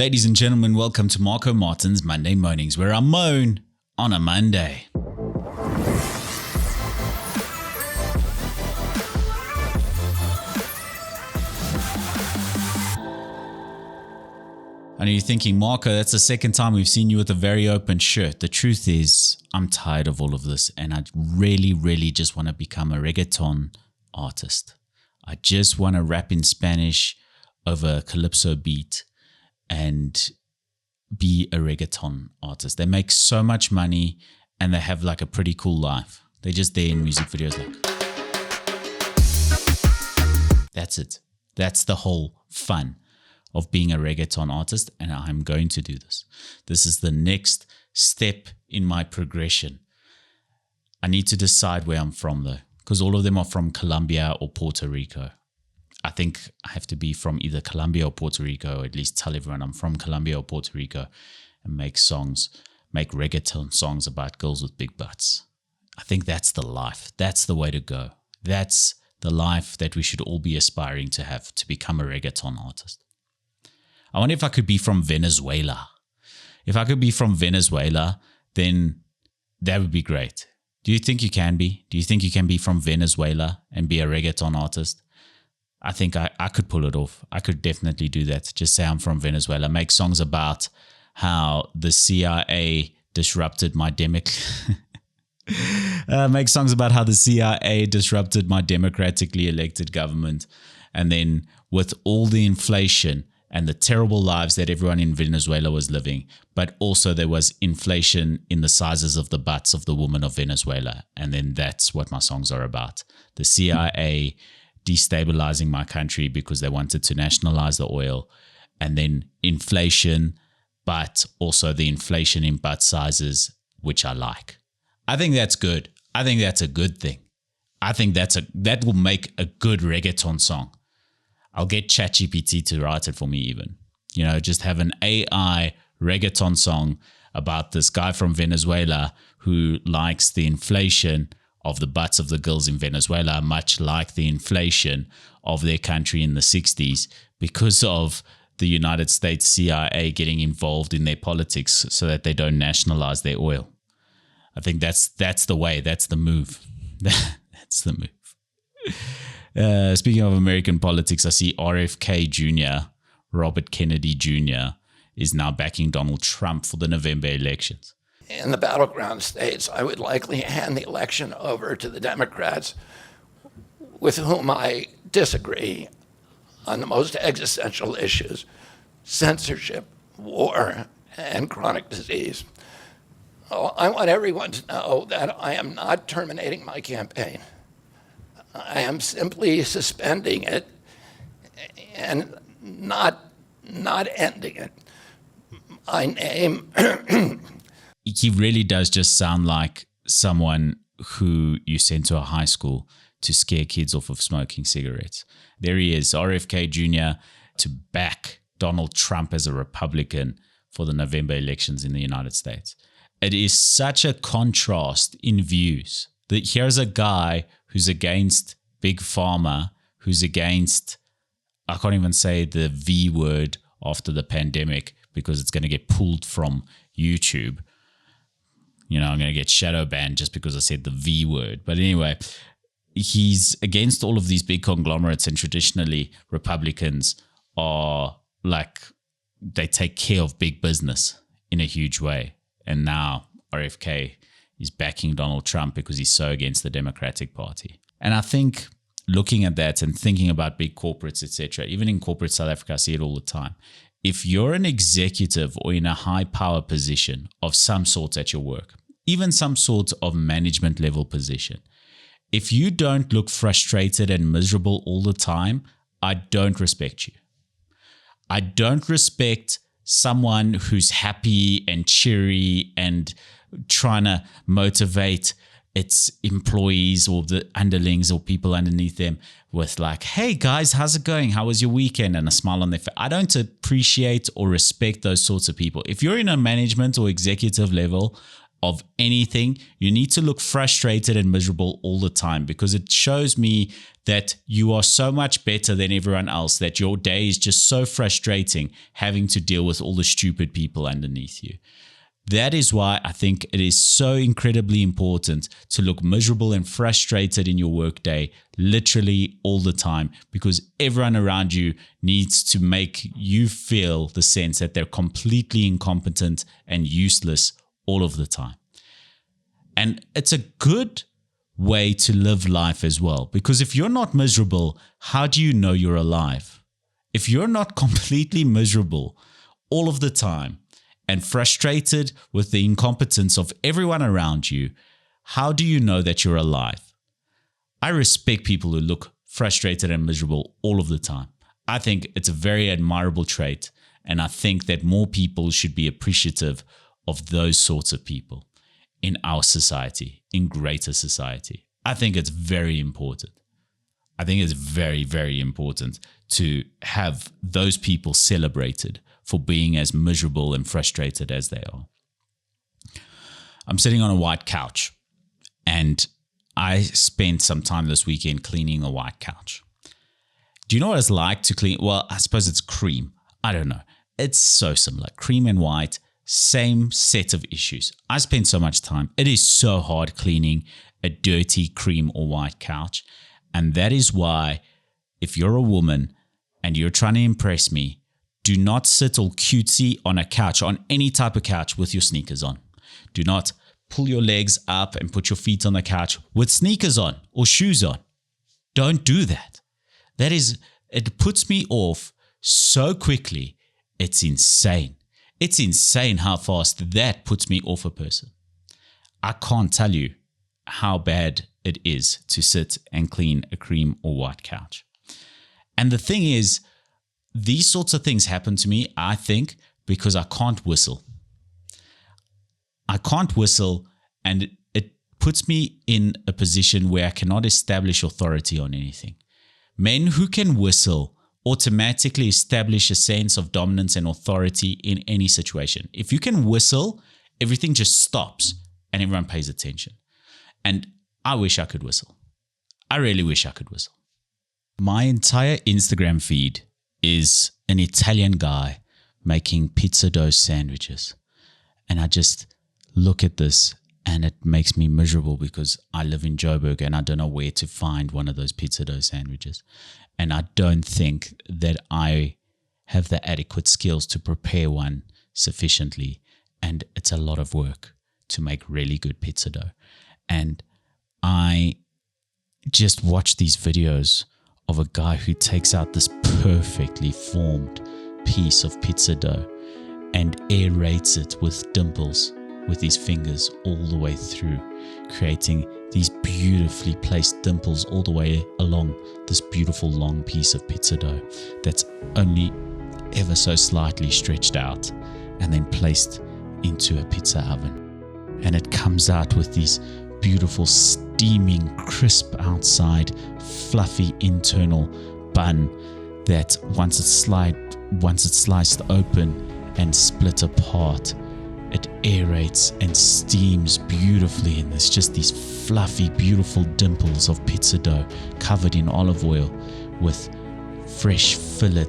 Ladies and gentlemen, welcome to Martins Monday Moanings, where I moan on a Monday. I know you're thinking, Marco, that's the second time we've seen you with a very open shirt. The truth is, I'm tired of all of this, and I really just want to become a reggaeton artist. I just want to rap in Spanish over a calypso beat and be a reggaeton artist. They make so much money and they have like a pretty cool life. They're just there in music videos like. That's it. That's the whole fun of being a reggaeton artist, and I'm going to do this. This is the next step in my progression. I need to decide where I'm from though, because all of them are from Colombia or Puerto Rico. I think I have to be from either Colombia or Puerto Rico, or at least tell everyone I'm from Colombia or Puerto Rico, and make reggaeton songs about girls with big butts. I think that's the life. That's the way to go. That's the life that we should all be aspiring to have, to become a reggaeton artist. I wonder if I could be from Venezuela. If I could be from Venezuela, then that would be great. Do you think you can be? Do you think you can be from Venezuela and be a reggaeton artist? I think I could pull it off. I could definitely do that. Just say I'm from Venezuela. Make songs about how the CIA disrupted my make songs about how the CIA disrupted my democratically elected government. And then with all the inflation and the terrible lives that everyone in Venezuela was living, but also there was inflation in the sizes of the butts of the women of Venezuela. And then that's what my songs are about. The CIA destabilizing my country because they wanted to nationalize the oil, and then inflation, but also the inflation in butt sizes, which I like. I think that's good. I think that's a good thing. I think that will make a good reggaeton song. I'll get ChatGPT to write it for me even. You know, just have an AI reggaeton song about this guy from Venezuela who likes the inflation of the butts of the girls in Venezuela, much like the inflation of their country in the 60s because of the United States CIA getting involved in their politics so that they don't nationalize their oil. I think that's the way. That's the move. That's the move. Speaking of American politics, I see RFK Jr., Robert Kennedy Jr., is now backing Donald Trump for the November elections. In the battleground states, I would likely hand the election over to the Democrats, with whom I disagree on the most existential issues: censorship, war, and chronic disease. I want everyone to know that I am not terminating my campaign. I am simply suspending it and not ending it. My name... He really does just sound like someone who you sent to a high school to scare kids off of smoking cigarettes. There he is, RFK Jr., to back Donald Trump as a Republican for the November elections in the United States. It is such a contrast in views that here's a guy who's against Big Pharma, who's against, I can't even say the V word after the pandemic because it's going to get pulled from YouTube. You know, I'm going to get shadow banned just because I said the V word. But anyway, he's against all of these big conglomerates, and traditionally Republicans are like, they take care of big business in a huge way. And now RFK is backing Donald Trump because he's so against the Democratic Party. And I think looking at that and thinking about big corporates, etc., even in corporate South Africa, I see it all the time. If you're an executive or in a high power position of some sort at your work, even some sort of management level position, if you don't look frustrated and miserable all the time, I don't respect you. I don't respect someone who's happy and cheery and trying to motivate its employees or the underlings or people underneath them with like, hey guys, how's it going? How was your weekend? And a smile on their face. I don't appreciate or respect those sorts of people. If you're in a management or executive level, of anything, you need to look frustrated and miserable all the time, because it shows me that you are so much better than everyone else, that your day is just so frustrating having to deal with all the stupid people underneath you. That is why I think it is so incredibly important to look miserable and frustrated in your workday literally all the time, because everyone around you needs to make you feel the sense that they're completely incompetent and useless all of the time. And it's a good way to live life as well, because if you're not miserable, how do you know you're alive? If you're not completely miserable all of the time and frustrated with the incompetence of everyone around you, how do you know that you're alive? I respect people who look frustrated and miserable all of the time. I think it's a very admirable trait, and I think that more people should be appreciative of those sorts of people in our society, in greater society. I think it's very important. I think it's very, very important to have those people celebrated for being as miserable and frustrated as they are. I'm sitting on a white couch, and I spent some time this weekend cleaning a white couch. Do you know what it's like to clean? Well, I suppose it's cream. I don't know. It's so similar. Cream and white, same set of issues. I spend so much time. It is so hard cleaning a dirty cream or white couch. And that is why, if you're a woman and you're trying to impress me, do not sit all cutesy on a couch, on any type of couch, with your sneakers on. Do not pull your legs up and put your feet on the couch with sneakers on or shoes on. Don't do that. It puts me off so quickly. It's insane. It's insane how fast that puts me off a person. I can't tell you how bad it is to sit and clean a cream or white couch. And the thing is, these sorts of things happen to me, I think, because I can't whistle. I can't whistle, and it puts me in a position where I cannot establish authority on anything. Men who can whistle automatically establish a sense of dominance and authority in any situation. If you can whistle, everything just stops and everyone pays attention. And I wish I could whistle. I really wish I could whistle. My entire Instagram feed is an Italian guy making pizza dough sandwiches. And I just look at this and it makes me miserable, because I live in Joburg and I don't know where to find one of those pizza dough sandwiches. And I don't think that I have the adequate skills to prepare one sufficiently. And it's a lot of work to make really good pizza dough. And I just watch these videos of a guy who takes out this perfectly formed piece of pizza dough and aerates it with dimples with his fingers all the way through, creating these beautifully placed dimples all the way along this beautiful long piece of pizza dough that's only ever so slightly stretched out and then placed into a pizza oven. And it comes out with these beautiful, steaming, crisp outside, fluffy internal bun that once it's sliced open and split apart, it aerates and steams beautifully, and there's just these fluffy, beautiful dimples of pizza dough covered in olive oil with fresh fillet,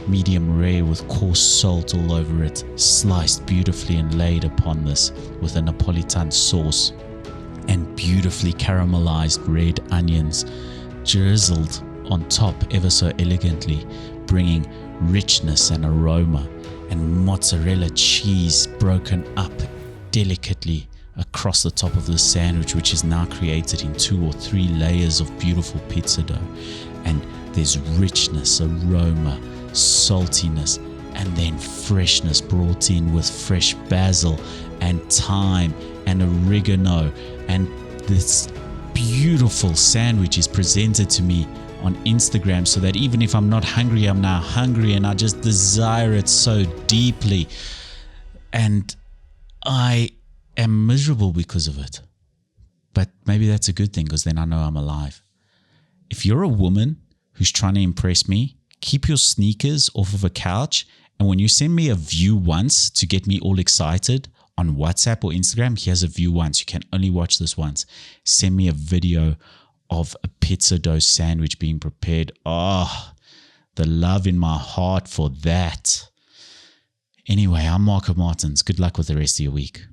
medium rare with coarse salt all over it, sliced beautifully and laid upon this with a Napolitan sauce, and beautifully caramelized red onions drizzled on top ever so elegantly, bringing richness and aroma, and mozzarella cheese broken up delicately across the top of the sandwich, which is now created in 2 or 3 layers of beautiful pizza dough. And there's richness, aroma, saltiness, and then freshness brought in with fresh basil and thyme and oregano. And this beautiful sandwich is presented to me on Instagram, so that even if I'm not hungry, I'm now hungry, and I just desire it so deeply. And I am miserable because of it. But maybe that's a good thing, because then I know I'm alive. If you're a woman who's trying to impress me, keep your sneakers off of a couch. And when you send me a view once to get me all excited on WhatsApp or Instagram, he has a view once. You can only watch this once. Send me a video of a pizza dough sandwich being prepared. Oh, the love in my heart for that. Anyway, I'm Marco Martins. Good luck with the rest of your week.